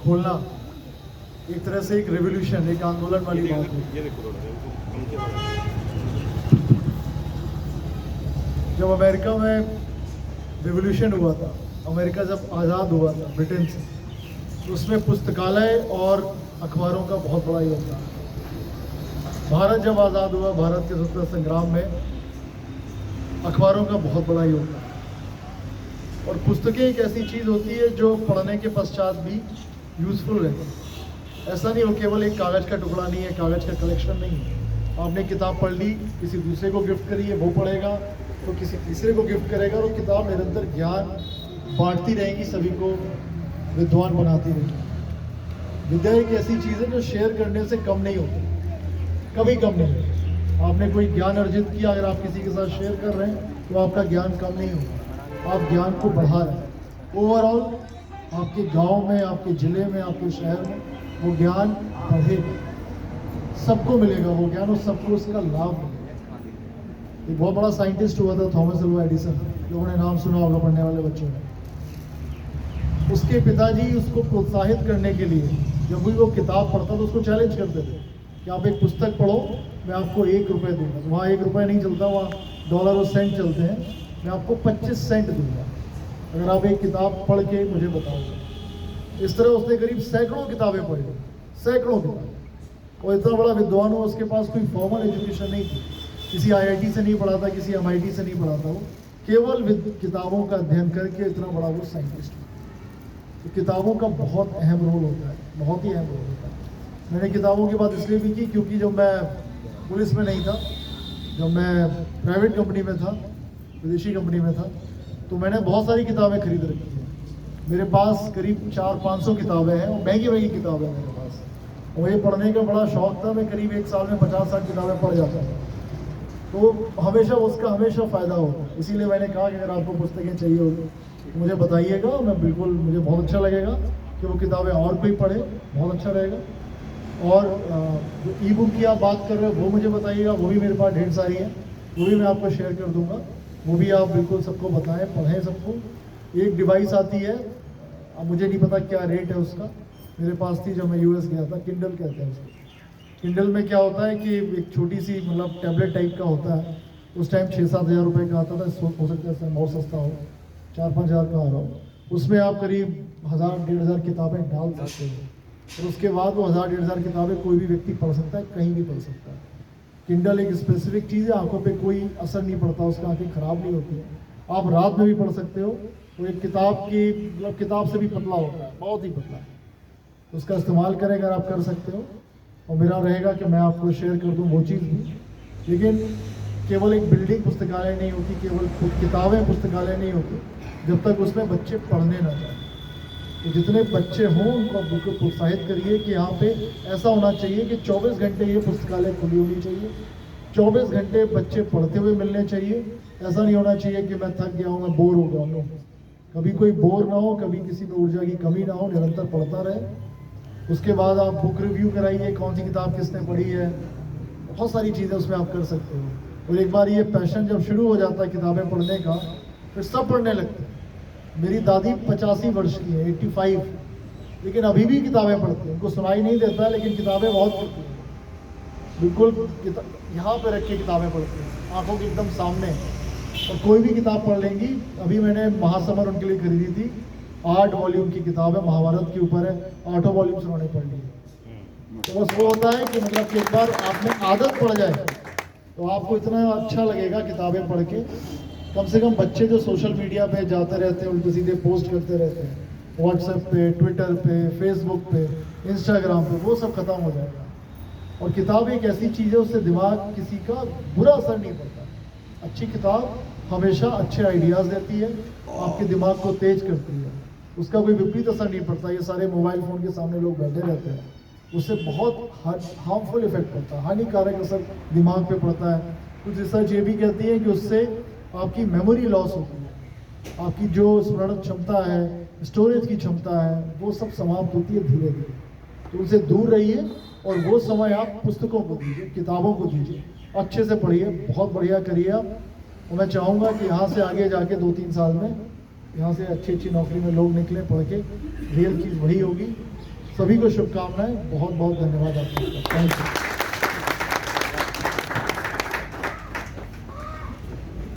खोलना एक तरह से एक रेवोल्यूशन, एक आंदोलन वाली बात है। जब अमेरिका में रेवोल्यूशन हुआ था, अमेरिका जब आज़ाद हुआ था ब्रिटेन से, तो उसमें पुस्तकालय और अखबारों का बहुत बड़ा योगदान है। भारत जब आज़ाद हुआ, भारत के स्वतंत्रता संग्राम में अखबारों का बहुत बड़ा योगदान है। और पुस्तकें एक ऐसी चीज़ होती है जो पढ़ने के पश्चात भी यूज़फुल रहती है। ऐसा नहीं, वो केवल एक कागज़ का टुकड़ा नहीं है, कागज़ का कलेक्शन नहीं है। आपने किताब पढ़ ली, किसी दूसरे को गिफ्ट करी है, वो पढ़ेगा तो किसी तीसरे को गिफ्ट करेगा, और किताब निरंतर ज्ञान बांटती रहेगी, सभी को विद्वान बनाती रहेगी। विद्या एक ऐसी चीज़ है जो शेयर करने से कम नहीं होती, कभी कम नहीं होती। आपने कोई ज्ञान अर्जित किया, अगर आप किसी के साथ शेयर कर रहे हैं तो आपका ज्ञान कम नहीं होगा, आप ज्ञान को बढ़ा रहे हैं। ओवरऑल आपके गांव में, आपके ज़िले में, आपके शहर में वो ज्ञान बढ़ेगा, सबको मिलेगा वो ज्ञान और सबको उसका लाभ मिलेगा। एक बहुत बड़ा साइंटिस्ट हुआ था थॉमस अल्वा एडिसन, लोगों ने नाम सुना होगा पढ़ने वाले बच्चों ने। उसके पिताजी उसको प्रोत्साहित करने के लिए जब भी वो किताब पढ़ता तो उसको चैलेंज करते थे कि आप एक पुस्तक पढ़ो, मैं आपको 1 रुपये दूंगा। तो वहाँ 1 रुपये नहीं चलता, वहाँ डॉलर और सेंट चलते हैं। मैं आपको 25 सेंट दूंगा अगर आप एक किताब पढ़ के मुझे बताओगे। इस तरह उसने करीब सैकड़ों किताबें पढ़ी, सैकड़ों किताबें। और इतना बड़ा विद्वान हुआ, उसके पास कोई फॉर्मल एजुकेशन नहीं थी, किसी आईआईटी से नहीं पढ़ा था, किसी एमआईटी से नहीं पढ़ा था। वो केवल किताबों का अध्ययन करके इतना बड़ा वो साइंटिस्ट हुआ। तो किताबों का बहुत अहम रोल होता है, बहुत ही अहम रोल होता है। मैंने किताबों की बात इसलिए भी की क्योंकि जब मैं पुलिस में नहीं था, जब मैं प्राइवेट कंपनी में था, विदेशी कंपनी में था, तो मैंने बहुत सारी किताबें खरीद रखी हैं। मेरे पास करीब 400-500 किताबें हैं और महंगी महंगी किताबें हैं मेरे पास। और ये पढ़ने का बड़ा शौक था, मैं करीब एक साल में 50-60 किताबें पढ़ जाता था। तो हमेशा उसका हमेशा फ़ायदा होगा। इसीलिए मैंने कहा कि अगर आपको पुस्तकें चाहिए होगी तो मुझे बताइएगा, मैं बिल्कुल, मुझे बहुत अच्छा लगेगा कि वो किताबें और कोई पढ़े, बहुत अच्छा रहेगा। और जो ई बुक की आप बात कर रहे हो वो मुझे बताइएगा, वो भी मेरे पास ढेर सारी है, वो भी मैं आपको शेयर कर दूंगा। वो भी आप बिल्कुल सबको बताएं, पढ़ें सबको। एक डिवाइस आती है, अब मुझे नहीं पता क्या रेट है उसका, मेरे पास थी जब मैं यूएस गया था, किंडल कहते हैं उसको। किंडल में क्या होता है कि एक छोटी सी मतलब टैबलेट टाइप का होता है। उस टाइम 6-7 हज़ार रुपये का आता था, हो सकता है बहुत सस्ता हो, 4-5 हज़ार का आ रहा हो। उसमें आप करीब 1000-1500 किताबें डाल सकते हो, और उसके बाद वो 1000-1500 किताबें कोई भी व्यक्ति पढ़ सकता है, कहीं भी पढ़ सकता है। किंडल एक स्पेसिफिक चीज़ है, आंखों पे कोई असर नहीं पड़ता उसका, आंखें खराब नहीं होती है, आप रात में भी पढ़ सकते हो। वो एक किताब की मतलब किताब से भी पतला होता है, बहुत ही पतला। उसका इस्तेमाल करें अगर आप कर सकते हो। और मेरा रहेगा कि मैं आपको शेयर कर दूं वो चीज़ भी। लेकिन केवल एक बिल्डिंग पुस्तकालय नहीं होती, केवल किताबें पुस्तकालय नहीं होती जब तक उसमें बच्चे पढ़ने ना जाए। तो जितने बच्चे हों उनको आप बिल्कुल प्रोत्साहित करिए कि यहाँ पे ऐसा होना चाहिए कि 24 घंटे ये पुस्तकालय खुली होनी चाहिए, 24 घंटे बच्चे पढ़ते हुए मिलने चाहिए। ऐसा नहीं होना चाहिए कि मैं थक गया हूँ, मैं बोर हो गया हूँ। कभी कोई बोर ना हो, कभी किसी में ऊर्जा की कमी ना हो, निरंतर पढ़ता रहे। उसके बाद आप बुक रिव्यू कराइए, कौन सी किताब किसने पढ़ी है, बहुत सारी चीज़ें उसमें आप कर सकते हो। और एक बार ये पैशन जब शुरू हो जाता है किताबें पढ़ने का, फिर सब पढ़ने लगते हैं। मेरी दादी 85 वर्ष की है, 85, लेकिन अभी भी किताबें पढ़ती हैं। उनको सुनाई नहीं देता है लेकिन किताबें बहुत पढ़ती हैं, बिल्कुल यहाँ पे रख के किताबें पढ़ती हैं, आंखों के एकदम सामने, और कोई भी किताब पढ़ लेंगी। अभी मैंने महासमर उनके लिए खरीदी थी, 8 वॉल्यूम की किताब है, महाभारत के ऊपर है, 8 वॉल्यूम्स उन्होंने पढ़ ली है। तो बस वो होता है कि मतलब कि एक बार आप में आदत पड़ जाए तो आपको इतना अच्छा लगेगा किताबें पढ़ के। कम से कम बच्चे जो सोशल मीडिया पे जाते रहते हैं, उल्टे सीधे पोस्ट करते रहते हैं, व्हाट्सएप पे, ट्विटर पे, फेसबुक पे, इंस्टाग्राम पे, वो सब खत्म हो जाएगा। और किताब एक ऐसी चीज़ है, उससे दिमाग किसी का बुरा असर नहीं पड़ता। अच्छी किताब हमेशा अच्छे आइडियाज़ देती है, आपके दिमाग को तेज करती है, उसका कोई विपरीत असर नहीं पड़ता। ये सारे मोबाइल फ़ोन के सामने लोग बैठे रहते हैं, उससे बहुत हार्मफुल इफेक्ट पड़ता है, हानिकारक असर दिमाग पे पड़ता है। कुछ रिसर्च ये भी कहती है कि उससे आपकी मेमोरी लॉस होती है, आपकी जो स्मरण क्षमता है, स्टोरेज की क्षमता है, वो सब समाप्त होती है धीरे धीरे। तो उनसे दूर रहिए और वो समय आप पुस्तकों को दीजिए, किताबों को दीजिए, अच्छे से पढ़िए, बहुत बढ़िया करिए आप। और मैं चाहूँगा कि यहाँ से आगे जाके 2-3 साल में यहाँ से अच्छी अच्छी नौकरी में लोग निकलें पढ़ के, रियल चीज़ वही होगी। सभी को शुभकामनाएं, बहुत बहुत धन्यवाद आपका, थैंक यू।